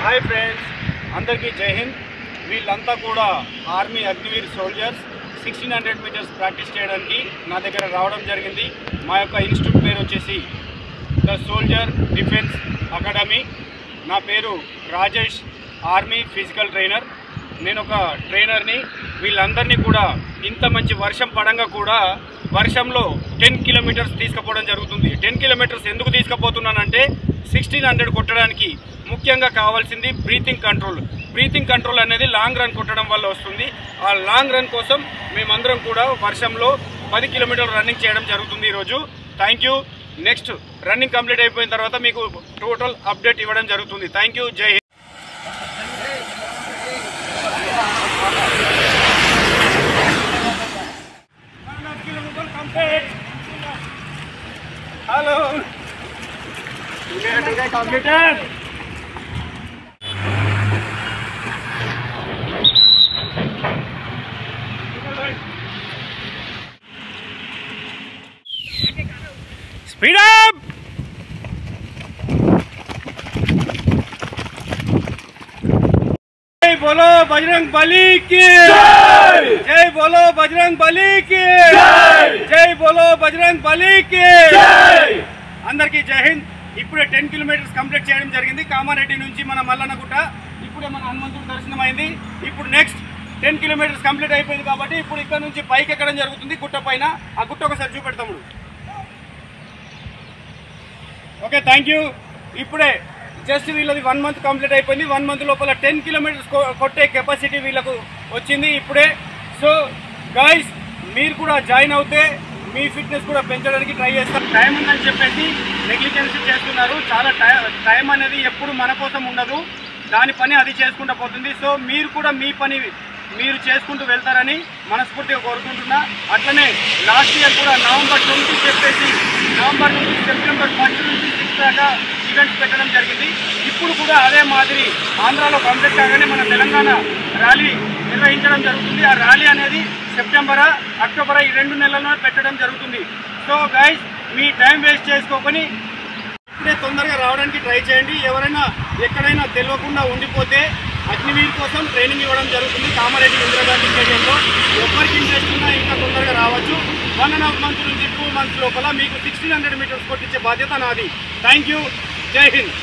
Hi friends, అందరికీ జై హింద్. వీళ్ళంతా కూడా army Agniveer soldiers 1600 metres practice చేయడానికి నా దగ్గర రావడం జరిగింది. మా యొక్క ఇన్స్టిట్యూట్ పేరు వచ్చేసి ద సోల్జర్ డిఫెన్స్ అకాడమీ. నా పేరు రాజేష్, ఆర్మీ ఫిజికల్ ట్రైనర్. నేను ఒక ట్రైనర్ని. వీళ్ళందరినీ కూడా ఇంత మంచి వర్షం పడంగా కూడా వర్షంలో 10 కిలోమీటర్స్ తీసుకుపోవడం జరుగుతుంది. 10 కిలోమీటర్స్ ఎందుకు తీసుకుపోతున్నానంటే 1600 కొట్టడానికి ముఖ్యంగా కావాల్సింది బ్రీతింగ్ కంట్రోల్. బ్రీతింగ్ కంట్రోల్ అనేది లాంగ్ రన్ కొట్టడం వల్ల వస్తుంది. ఆ లాంగ్ రన్ కోసం మేమందరం కూడా వర్షంలో 10 కిలోమీటర్లు రన్నింగ్ చేయడం జరుగుతుంది ఈరోజు. Thank you. Next running complete అయిపోయిన తర్వాత మీకు టోటల్ అప్డేట్ ఇవ్వడం జరుగుతుంది. Thank you. జై Hind. Hello. Today completed. Speed up. जय बोलो बजरंग बली की जय. जय बोलो बजरंग बली की जय. जय बोलो बजरंग बली की जय. అందరికీ జై హింద్. ఇప్పుడే 10 కిలోమీటర్స్ కంప్లీట్ చేయడం జరిగింది. కామారెడ్డి నుంచి మన మల్లన్నగుట్ట. ఇప్పుడే మన హనుమంతుడు దర్శనం అయింది. ఇప్పుడు నెక్స్ట్ 10 కిలోమీటర్స్ కంప్లీట్ అయిపోయింది కాబట్టి ఇప్పుడు ఇక్కడ నుంచి పైకి ఎక్కడం జరుగుతుంది, గుట్ట పైన. ఆ గుట్ట ఒకసారి చూపెడతాము. Okay, thank you. ఇప్పుడే జస్ట్ వీళ్ళది 1 మంత్ కంప్లీట్ అయిపోయింది. 1 మంత్ లోపల 10 కిలోమీటర్స్ కొట్టే కెపాసిటీ వీళ్ళకు వచ్చింది ఇప్పుడే. సో గైస్, మీరు కూడా జాయిన్ అవుతే మీ ఫిట్నెస్ కూడా పెంచడానికి ట్రై చేస్తారు. టైం ఉందని చెప్పేసి నెగ్లిజెన్సీ చేస్తున్నారు. చాలా టైం అనేది ఎప్పుడు మన కోసం ఉండదు, దాని పని అది చేసుకుంటూ పోతుంది. సో మీరు కూడా మీ పని మీరు చేసుకుంటూ వెళ్తారని మనస్ఫూర్తిగా కోరుకుంటున్నా. అట్లనే లాస్ట్ ఇయర్ కూడా నవంబర్ 20 చెప్పేసి నవంబర్ నుంచి సెప్టెంబర్ 1 నుంచి 6 దాకా ఈవెంట్స్ పెట్టడం జరిగింది. ఇప్పుడు కూడా అదే మాదిరి ఆంధ్రాలో కంప్లీట్ కాగానే మన తెలంగాణ ర్యాలీ నిర్వహించడం జరుగుతుంది. ఆ ర్యాలీ అనేది సెప్టెంబర్, అక్టోబర్ ఈ 2 నెలల్లో పెట్టడం జరుగుతుంది. సో గైస్, మీ టైం వేస్ట్ చేసుకోకొని ఇప్పుడే తొందరగా రావడానికి ట్రై చేయండి. ఎవరైనా ఎక్కడైనా తెలియకుండా ఉండిపోతే అగ్నివీర్ కోసం ట్రైనింగ్ ఇవ్వడం జరుగుతుంది కామారెడ్డి ఇందిరాగాంధీ స్టేడియంలో. ఎవరికి ఇంట్రెస్ట్ ఉన్నా ఇంకా తొందరగా రావచ్చు. 1.5 మంత్ నుంచి 2 మంత్స్ లోపల మీకు 1600 మీటర్స్ కొట్టించే బాధ్యత నాది. Thank you. జై హింద్.